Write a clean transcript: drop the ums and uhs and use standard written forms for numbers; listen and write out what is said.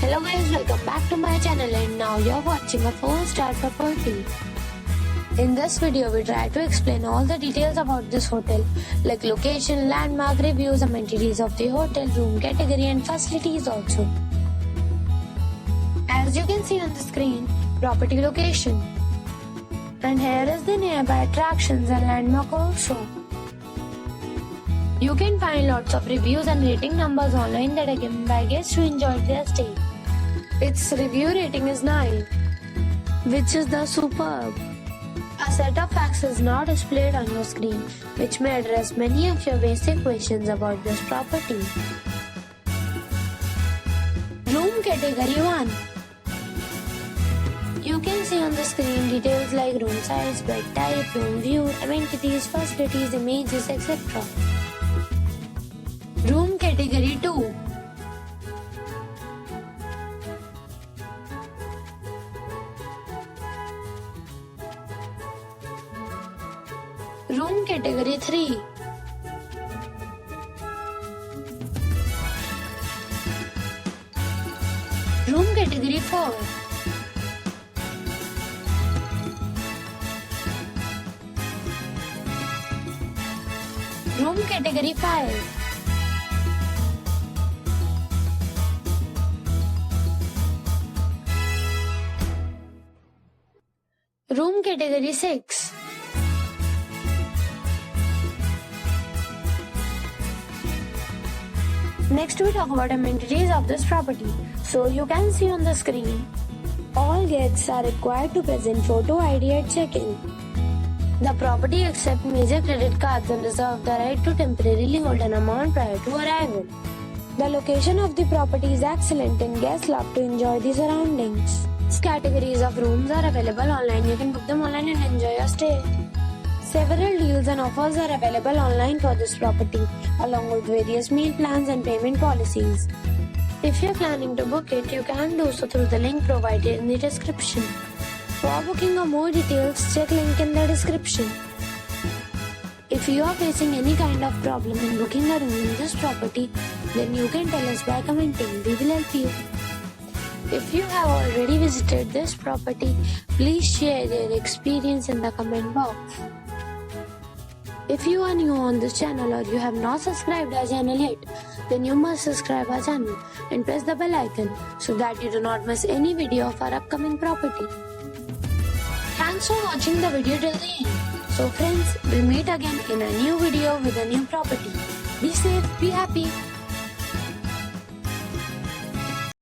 Hello guys, welcome back to my channel and now you're watching a 4-star property. In this video, we try to explain all the details about this hotel like location, landmark, reviews, amenities of the hotel, room category and facilities also. As you can see on the screen, property location. And here is the nearby attractions and landmark also. You can find lots of reviews and rating numbers online that are given by guests who enjoyed their stay. Its review rating is 9, which is the superb. A set of facts is now displayed on your screen, which may address many of your basic questions about this property. Room category 1. You can see on the screen details like room size, bed type, room view, amenities, facilities, images, etc. Room category 2. Room category 3. Room category 4. Room category 5. Room category 6. Next we talk about amenities of this property. So you can see on the screen, all guests are required to present photo ID at check-in. The property accepts major credit cards and reserves the right to temporarily hold an amount prior to arrival. The location of the property is excellent and guests love to enjoy the surroundings. Categories of rooms are available online. You can book them online and enjoy your stay. Several deals and offers are available online for this property, along with various meal plans and payment policies. If you are planning to book it, you can do so through the link provided in the description. For booking or more details, check link in the description. If you are facing any kind of problem in booking a room in this property, then you can tell us by commenting. We will help you. If you have already visited this property, please share your experience in the comment box. If you are new on this channel or you have not subscribed our channel yet, then you must subscribe our channel and press the bell icon so that you do not miss any video of our upcoming property. Thanks for watching the video till the end. So friends, we'll meet again in a new video with a new property. Be safe, be happy.